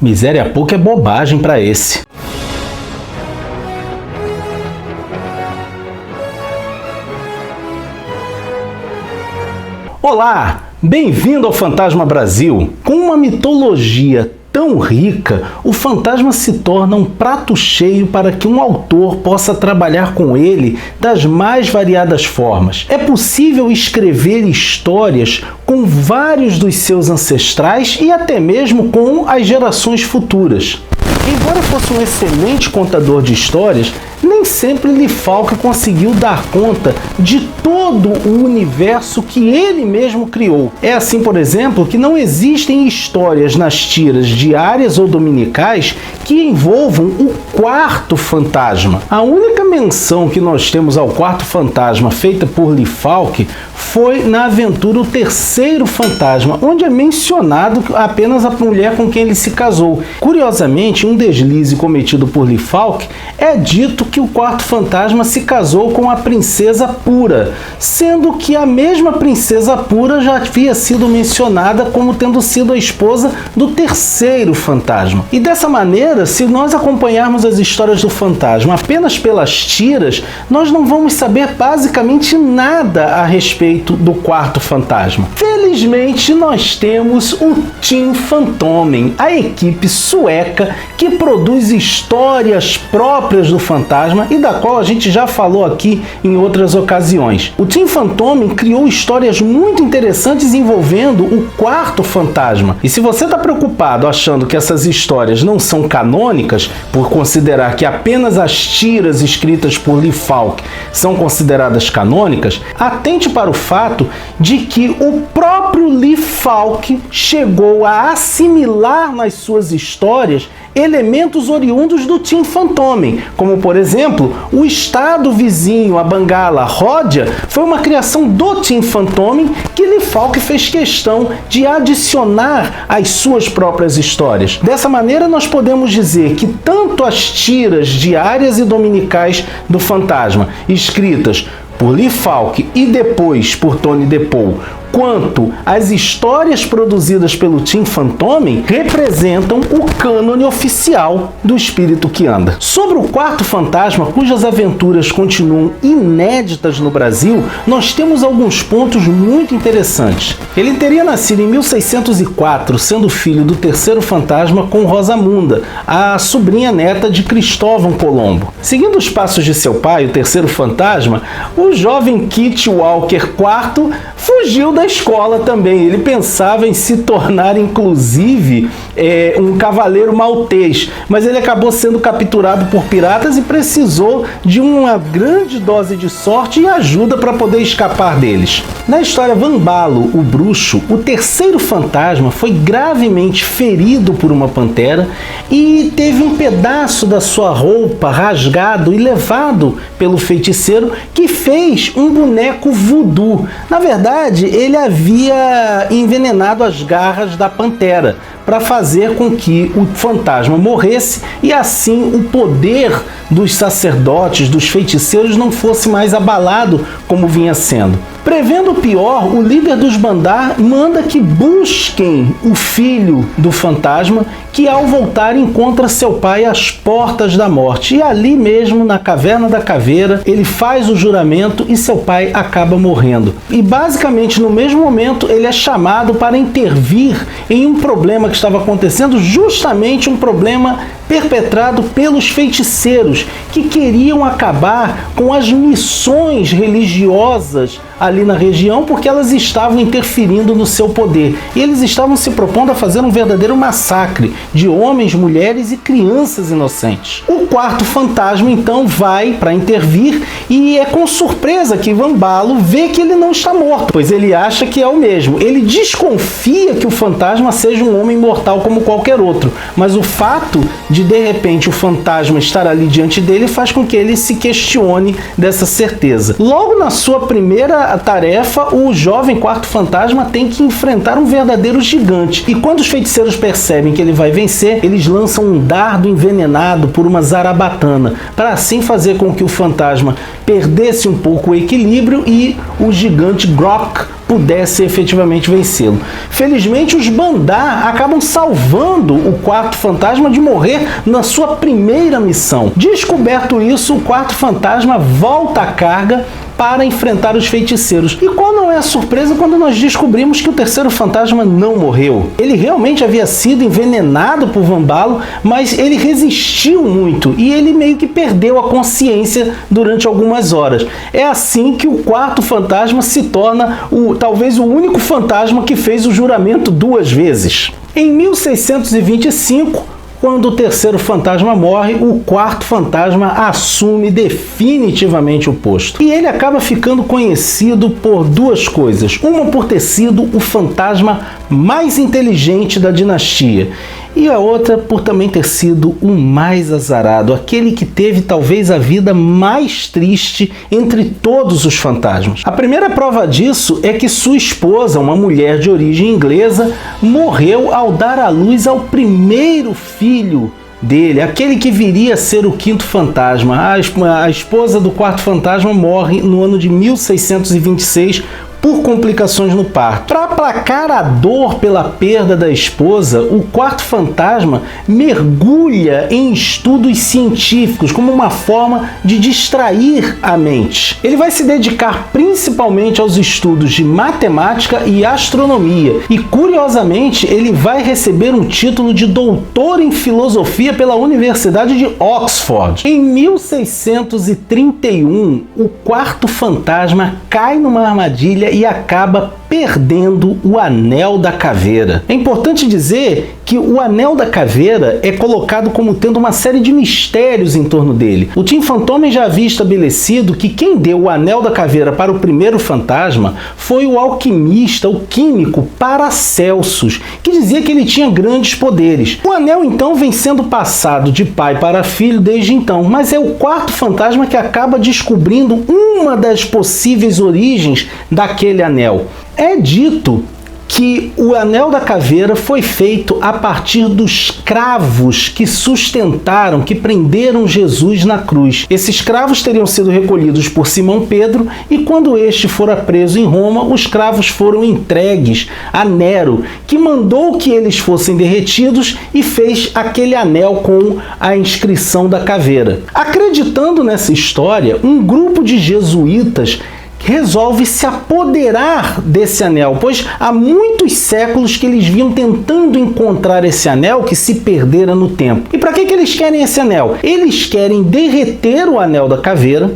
Miséria pouca é bobagem para esse. Olá, bem-vindo ao Fantasma Brasil. Com uma mitologia tão rica, o fantasma se torna um prato cheio para que um autor possa trabalhar com ele das mais variadas formas. É possível escrever histórias com vários dos seus ancestrais e até mesmo com as gerações futuras. Embora fosse um excelente contador de histórias, nem sempre Lee Falk conseguiu dar conta de todo o universo que ele mesmo criou. É assim, por exemplo, que não existem histórias nas tiras diárias ou dominicais que envolvam o quarto fantasma. A única menção que nós temos ao quarto fantasma feita por Lee Falk foi na aventura O Terceiro Fantasma, onde é mencionado apenas a mulher com quem ele se casou. Curiosamente, um deslize cometido por Lee Falk é dito que o quarto fantasma se casou com a princesa Pura, sendo que a mesma princesa Pura já havia sido mencionada como tendo sido a esposa do terceiro fantasma. E dessa maneira, se nós acompanharmos as histórias do fantasma apenas pelas tiras, nós não vamos saber basicamente nada a respeito do quarto fantasma. Felizmente, nós temos o Team Fantomen, a equipe sueca que produz histórias próprias do fantasma e da qual a gente já falou aqui em outras ocasiões. O Team Fantomen criou histórias muito interessantes envolvendo o quarto fantasma. E se você está preocupado achando que essas histórias não são canônicas, por considerar que apenas as tiras escritas por Lee Falk são consideradas canônicas, atente para o fato de que o próprio Lee Falk chegou a assimilar nas suas histórias elementos oriundos do Team Fantomen, como por exemplo, o estado vizinho, a Bangala Ródia, foi uma criação do Team Fantomen que Lee Falk fez questão de adicionar às suas próprias histórias. Dessa maneira, nós podemos dizer que tanto as tiras diárias e dominicais do fantasma, escritas por Lee Falk e depois por Tony DePaul, quanto as histórias produzidas pelo Team Fantomen representam o cânone oficial do espírito que anda. Sobre o quarto fantasma, cujas aventuras continuam inéditas no Brasil, nós temos alguns pontos muito interessantes. Ele teria nascido em 1604, sendo filho do terceiro fantasma com Rosamunda, a sobrinha neta de Cristóvão Colombo. Seguindo os passos de seu pai, o terceiro fantasma, o jovem Kit Walker IV fugiu da escola também. Ele pensava em se tornar, inclusive, um cavaleiro maltês, mas ele acabou sendo capturado por piratas e precisou de uma grande dose de sorte e ajuda para poder escapar deles. Na história Vambalo, o bruxo, o terceiro fantasma foi gravemente ferido por uma pantera e teve um pedaço da sua roupa rasgado e levado pelo feiticeiro, que fez um boneco voodoo. Na verdade, ele havia envenenado as garras da pantera para fazer com que o fantasma morresse e assim o poder dos sacerdotes, dos feiticeiros, não fosse mais abalado como vinha sendo. Prevendo o pior, o líder dos Bandar manda que busquem o filho do fantasma, que ao voltar encontra seu pai às portas da morte. E ali mesmo, na Caverna da Caveira, ele faz o juramento e seu pai acaba morrendo. E basicamente no mesmo momento ele é chamado para intervir em um problema que estava acontecendo, justamente um problema perpetrado pelos feiticeiros que queriam acabar com as missões religiosas ali na região, porque elas estavam interferindo no seu poder. E eles estavam se propondo a fazer um verdadeiro massacre de homens, mulheres e crianças inocentes. O quarto fantasma então vai para intervir e é com surpresa que Vambalo vê que ele não está morto, pois ele acha que é o mesmo. Ele desconfia que o fantasma seja um homem mortal como qualquer outro, mas o fato de repente o fantasma estar ali diante dele faz com que ele se questione dessa certeza. Logo na sua primeira nessa tarefa, o jovem quarto fantasma tem que enfrentar um verdadeiro gigante. E quando os feiticeiros percebem que ele vai vencer, eles lançam um dardo envenenado por uma zarabatana, para assim fazer com que o fantasma perdesse um pouco o equilíbrio e o gigante Grok pudesse efetivamente vencê-lo. Felizmente, os Bandar acabam salvando o quarto fantasma de morrer na sua primeira missão. Descoberto isso, o quarto fantasma volta à carga para enfrentar os feiticeiros. E qual não é a surpresa quando nós descobrimos que o terceiro fantasma não morreu? Ele realmente havia sido envenenado por Vambalo, mas ele resistiu muito e ele meio que perdeu a consciência durante algumas horas. É assim que o quarto fantasma se torna talvez o único fantasma que fez o juramento 2 vezes. Em 1625, quando o terceiro fantasma morre, o quarto fantasma assume definitivamente o posto. E ele acaba ficando conhecido por 2 coisas. Uma por ter sido o fantasma mais inteligente da dinastia. E a outra por também ter sido o mais azarado, aquele que teve talvez a vida mais triste entre todos os fantasmas. A primeira prova disso é que sua esposa, uma mulher de origem inglesa, morreu ao dar à luz ao primeiro filho dele, aquele que viria a ser o quinto fantasma. A esposa do quarto fantasma morre no ano de 1626 por complicações no parto. Para aplacar a dor pela perda da esposa, o quarto fantasma mergulha em estudos científicos como uma forma de distrair a mente. Ele vai se dedicar principalmente aos estudos de matemática e astronomia e, curiosamente, ele vai receber um título de doutor em filosofia pela Universidade de Oxford. Em 1631, o quarto fantasma cai numa armadilha e acaba perdendo o Anel da Caveira. É importante dizer que o Anel da Caveira é colocado como tendo uma série de mistérios em torno dele. O Tim Fantômen já havia estabelecido que quem deu o Anel da Caveira para o primeiro fantasma foi o alquimista, o químico Paracelsus, que dizia que ele tinha grandes poderes. O anel então vem sendo passado de pai para filho desde então, mas é o quarto fantasma que acaba descobrindo uma das possíveis origens daquele anel. É dito que o Anel da Caveira foi feito a partir dos cravos que sustentaram, que prenderam Jesus na cruz. Esses cravos teriam sido recolhidos por Simão Pedro e quando este fora preso em Roma, os cravos foram entregues a Nero, que mandou que eles fossem derretidos e fez aquele anel com a inscrição da caveira. Acreditando nessa história, um grupo de jesuítas resolve se apoderar desse anel, pois há muitos séculos que eles vinham tentando encontrar esse anel que se perdera no tempo. E para que eles querem esse anel? Eles querem derreter o Anel da Caveira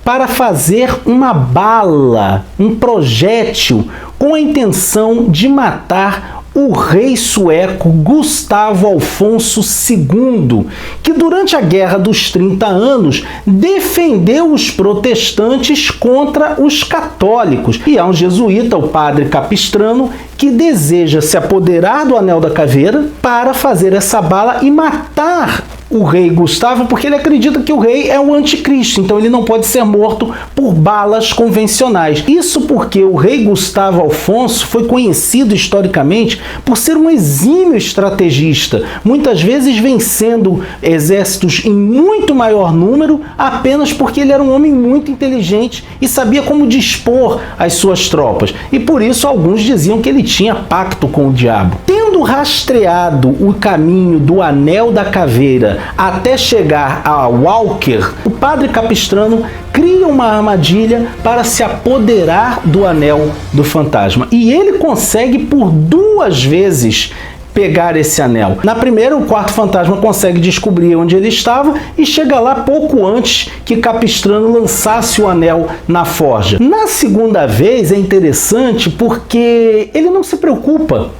para fazer uma bala, um projétil, com a intenção de matar o rei sueco Gustavo Afonso II, que durante a Guerra dos 30 Anos defendeu os protestantes contra os católicos. E há um jesuíta, o padre Capistrano, que deseja se apoderar do Anel da Caveira para fazer essa bala e matar o rei Gustavo, porque ele acredita que o rei é o anticristo, então ele não pode ser morto por balas convencionais. Isso porque o rei Gustavo Afonso foi conhecido historicamente por ser um exímio estrategista, muitas vezes vencendo exércitos em muito maior número apenas porque ele era um homem muito inteligente e sabia como dispor as suas tropas. E por isso alguns diziam que ele tinha pacto com o diabo. Tendo rastreado o caminho do Anel da Caveira até chegar a Walker, o padre Capistrano cria uma armadilha para se apoderar do Anel do Fantasma. E ele consegue por 2 vezes pegar esse anel. Na primeira, o quarto fantasma consegue descobrir onde ele estava e chega lá pouco antes que Capistrano lançasse o anel na forja. Na segunda vez é interessante porque ele não se preocupa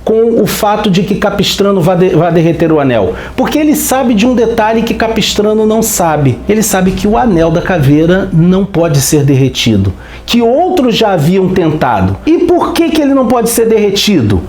com o fato de que Capistrano vai derreter o anel, porque ele sabe de um detalhe que Capistrano não sabe. Ele sabe que o Anel da Caveira não pode ser derretido, que outros já haviam tentado. E por que ele não pode ser derretido?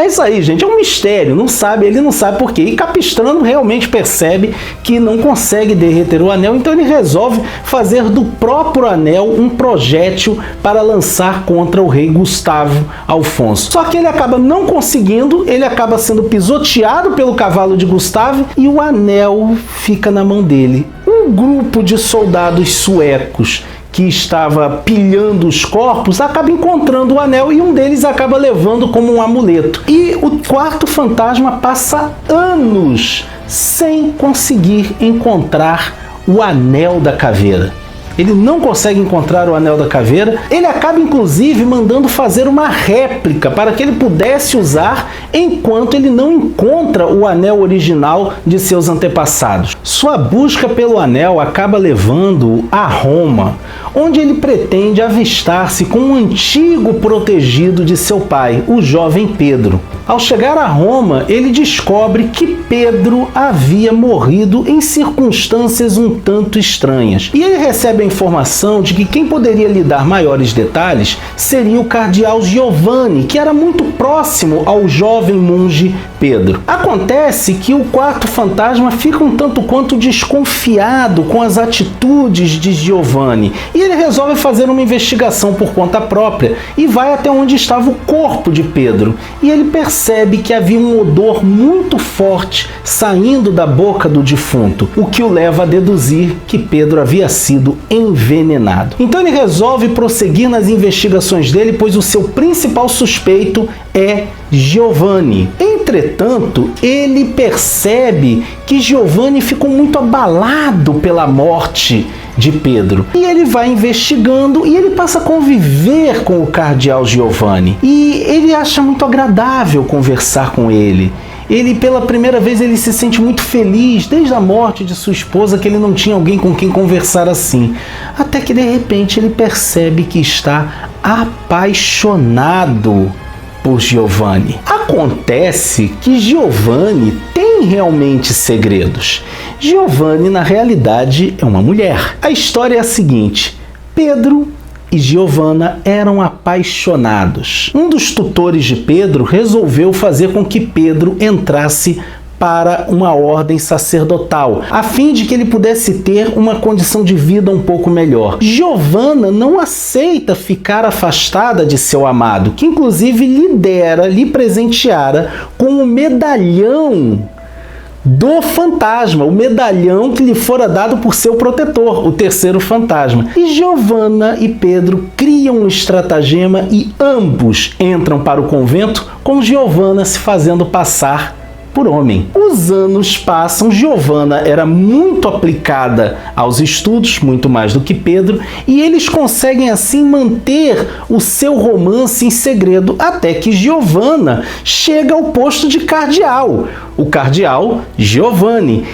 É isso aí, gente, é um mistério, ele não sabe por quê. E Capistrano realmente percebe que não consegue derreter o anel, então ele resolve fazer do próprio anel um projétil para lançar contra o rei Gustavo Afonso. Só que ele acaba não conseguindo, ele acaba sendo pisoteado pelo cavalo de Gustavo e o anel fica na mão dele. Um grupo de soldados suecos que estava pilhando os corpos acaba encontrando o anel e um deles acaba levando como um amuleto. E o quarto fantasma passa anos sem conseguir encontrar o anel da caveira. Ele não consegue encontrar o anel da caveira. Ele acaba inclusive mandando fazer uma réplica para que ele pudesse usar enquanto ele não encontra o anel original de seus antepassados. Sua busca pelo anel acaba levando-o a Roma, onde ele pretende avistar-se com um antigo protegido de seu pai, o jovem Pedro. Ao chegar a Roma, ele descobre que Pedro havia morrido em circunstâncias um tanto estranhas. E ele recebe a informação de que quem poderia lhe dar maiores detalhes seria o cardeal Giovanni, que era muito próximo ao jovem monge Pedro. Acontece que o quarto fantasma fica um tanto quanto desconfiado com as atitudes de Giovanni e ele resolve fazer uma investigação por conta própria e vai até onde estava o corpo de Pedro. E ele percebe que havia um odor muito forte saindo da boca do defunto, o que o leva a deduzir que Pedro havia sido envenenado. Então ele resolve prosseguir nas investigações dele, pois o seu principal suspeito é Giovanni. Entretanto, ele percebe que Giovanni ficou muito abalado pela morte de Pedro. E ele vai investigando e ele passa a conviver com o cardeal Giovanni. E ele acha muito agradável conversar com ele. Ele, pela primeira vez, ele se sente muito feliz, desde a morte de sua esposa, que ele não tinha alguém com quem conversar assim. Até que, de repente, ele percebe que está apaixonado por Giovanni. Acontece que Giovanni tem realmente segredos. Giovanni, na realidade, é uma mulher. A história é a seguinte: Pedro e Giovanna eram apaixonados. Um dos tutores de Pedro resolveu fazer com que Pedro entrasse para uma ordem sacerdotal, a fim de que ele pudesse ter uma condição de vida um pouco melhor. Giovanna não aceita ficar afastada de seu amado, que inclusive lhe presenteara com um medalhão do fantasma, o medalhão que lhe fora dado por seu protetor, o terceiro fantasma. E Giovanna e Pedro criam um estratagema e ambos entram para o convento, com Giovanna se fazendo passar por homem. Os anos passam, Giovanna era muito aplicada aos estudos, muito mais do que Pedro, e eles conseguem assim manter o seu romance em segredo, até que Giovanna chega ao posto de cardeal, o cardeal Giovanni.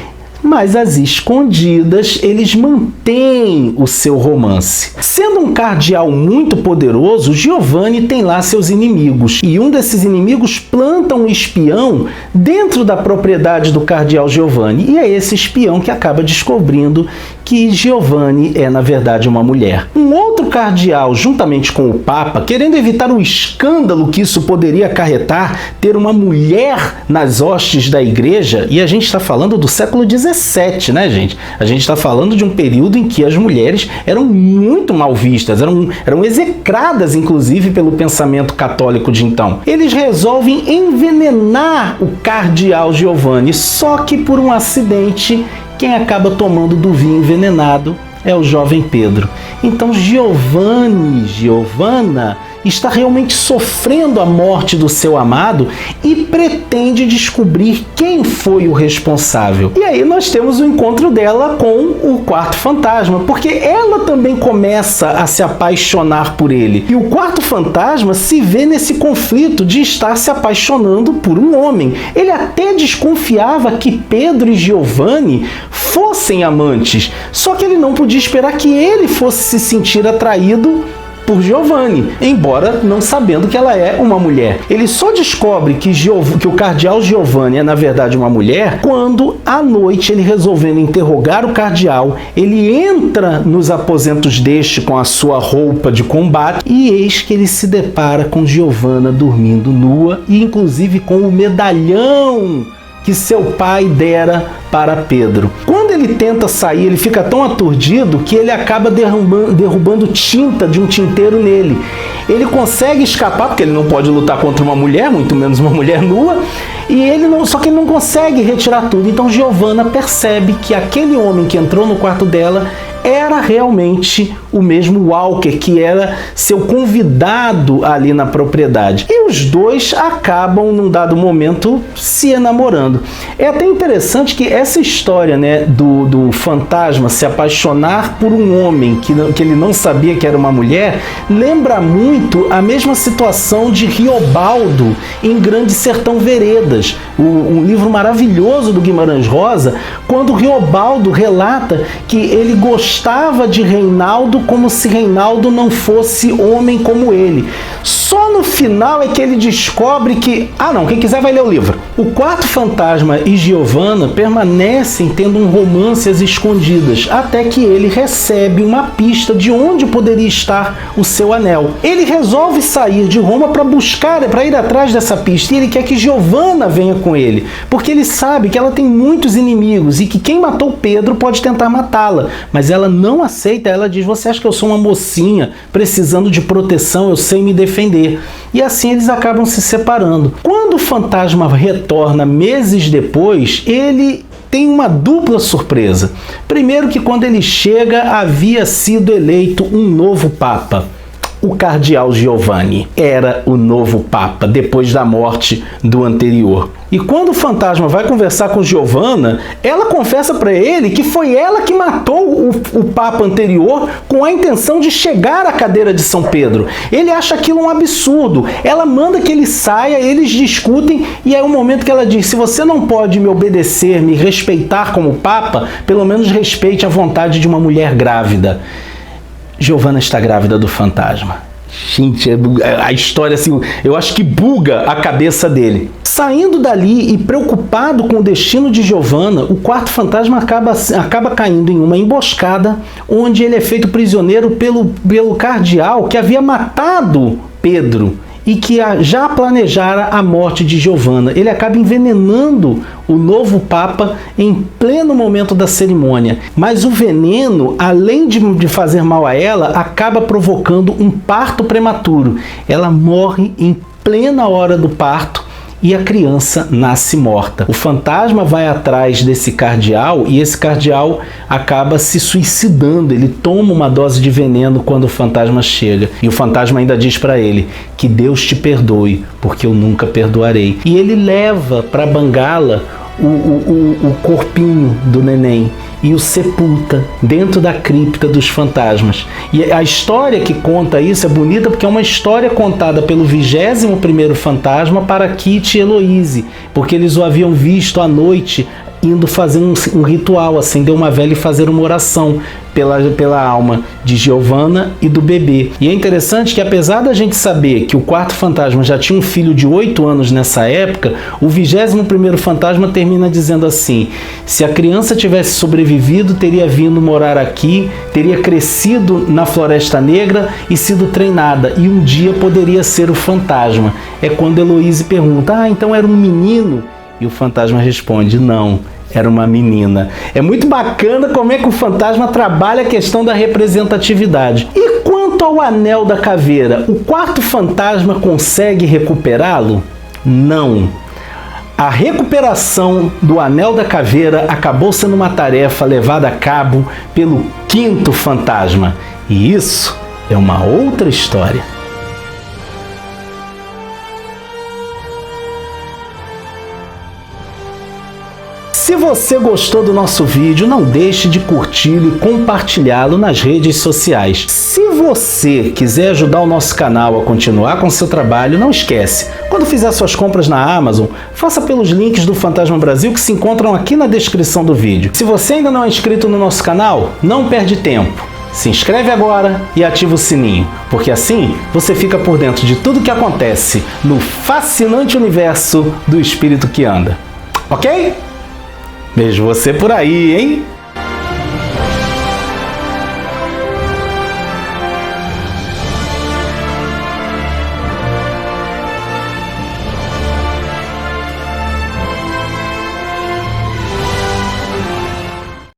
Mas às escondidas eles mantêm o seu romance. Sendo um cardeal muito poderoso, Giovanni tem lá seus inimigos. E um desses inimigos planta um espião dentro da propriedade do cardeal Giovanni. E é esse espião que acaba descobrindo que Giovanni é, na verdade, uma mulher. Um outro cardeal, juntamente com o Papa, querendo evitar o escândalo que isso poderia acarretar, ter uma mulher nas hostes da igreja, e a gente está falando do século XVII, né, gente? A gente está falando de um período em que as mulheres eram muito mal vistas, eram execradas, inclusive, pelo pensamento católico de então. Eles resolvem envenenar o cardeal Giovanni, só que por um acidente, quem acaba tomando do vinho envenenado é o jovem Pedro. Então Giovanna está realmente sofrendo a morte do seu amado e pretende descobrir quem foi o responsável. E aí nós temos o encontro dela com o quarto fantasma, porque ela também começa a se apaixonar por ele. E o quarto fantasma se vê nesse conflito de estar se apaixonando por um homem. Ele até desconfiava que Pedro e Giovanni fossem amantes, só que ele não podia esperar que ele fosse se sentir atraído por Giovanni, embora não sabendo que ela é uma mulher. Ele só descobre que o cardeal Giovanni é na verdade uma mulher quando, à noite, ele resolvendo interrogar o cardeal, ele entra nos aposentos deste com a sua roupa de combate e eis que ele se depara com Giovanna dormindo nua e inclusive com o medalhão que seu pai dera para Pedro. Quando ele tenta sair, ele fica tão aturdido que ele acaba derrubando tinta de um tinteiro nele. Ele consegue escapar, porque ele não pode lutar contra uma mulher, muito menos uma mulher nua, só que ele não consegue retirar tudo. Então Giovanna percebe que aquele homem que entrou no quarto dela era realmente o mesmo Walker, que era seu convidado ali na propriedade. E os dois acabam, num dado momento, se enamorando. É até interessante que essa história, né, do fantasma se apaixonar por um homem que ele não sabia que era uma mulher, lembra muito a mesma situação de Riobaldo em Grande Sertão Veredas, um livro maravilhoso do Guimarães Rosa, quando Riobaldo relata que ele gostava de Reinaldo como se Reinaldo não fosse homem como ele. Só no final é que ele descobre que... não, quem quiser vai ler o livro. O Quarto Fantasma e Giovanna permanecem tendo um romance às escondidas, até que ele recebe uma pista de onde poderia estar o seu anel. Ele resolve sair de Roma para ir atrás dessa pista, e ele quer que Giovanna venha com ele, porque ele sabe que ela tem muitos inimigos e que quem matou Pedro pode tentar matá-la, mas ela não aceita. Ela diz: você acha que eu sou uma mocinha precisando de proteção? Eu sei me defender. E assim eles acabam se separando. Quando o fantasma retorna meses depois, ele tem uma dupla surpresa. Primeiro, que quando ele chega havia sido eleito um novo papa. O cardeal Giovanni era o novo papa depois da morte do anterior. E quando o fantasma vai conversar com Giovanna, ela confessa para ele que foi ela que matou o papa anterior com a intenção de chegar à cadeira de São Pedro. Ele acha aquilo um absurdo. Ela manda que ele saia, eles discutem e é o momento que ela diz: se você não pode me obedecer, me respeitar como papa, pelo menos respeite a vontade de uma mulher grávida. Giovanna está grávida do fantasma. Gente, a história assim, eu acho que buga a cabeça dele. Saindo dali e preocupado com o destino de Giovanna, o quarto fantasma acaba caindo em uma emboscada, onde ele é feito prisioneiro pelo cardeal que havia matado Pedro e que já planejara a morte de Giovanna. Ele acaba envenenando o novo papa em pleno momento da cerimônia. Mas o veneno, além de fazer mal a ela, acaba provocando um parto prematuro. Ela morre em plena hora do parto e a criança nasce morta. O fantasma vai atrás desse cardeal e esse cardeal acaba se suicidando. Ele toma uma dose de veneno quando o fantasma chega. E o fantasma ainda diz para ele: que Deus te perdoe, porque eu nunca perdoarei. E ele leva para Bangala o corpinho do neném e o sepulta dentro da cripta dos fantasmas. E a história que conta isso é bonita porque é uma história contada pelo 21º fantasma para Kitty e Heloise, porque eles o haviam visto à noite indo fazer um ritual, acender uma vela e fazer uma oração pela alma de Giovanna e do bebê. E é interessante que, apesar da gente saber que o quarto fantasma já tinha um filho de 8 anos nessa época, o 21º fantasma termina dizendo assim: se a criança tivesse sobrevivido, teria vindo morar aqui, teria crescido na Floresta Negra e sido treinada, e um dia poderia ser o fantasma. É quando Heloise pergunta: então era um menino? E o fantasma responde: não, era uma menina. É muito bacana como é que o fantasma trabalha a questão da representatividade. E quanto ao Anel da Caveira, o quarto fantasma consegue recuperá-lo? Não. A recuperação do Anel da Caveira acabou sendo uma tarefa levada a cabo pelo quinto fantasma. E isso é uma outra história. Se você gostou do nosso vídeo, não deixe de curti-lo e compartilhá-lo nas redes sociais. Se você quiser ajudar o nosso canal a continuar com seu trabalho, não esquece, quando fizer suas compras na Amazon, faça pelos links do Fantasma Brasil que se encontram aqui na descrição do vídeo. Se você ainda não é inscrito no nosso canal, não perde tempo. Se inscreve agora e ativa o sininho, porque assim você fica por dentro de tudo que acontece no fascinante universo do espírito que anda. Ok? Vejo você por aí, hein?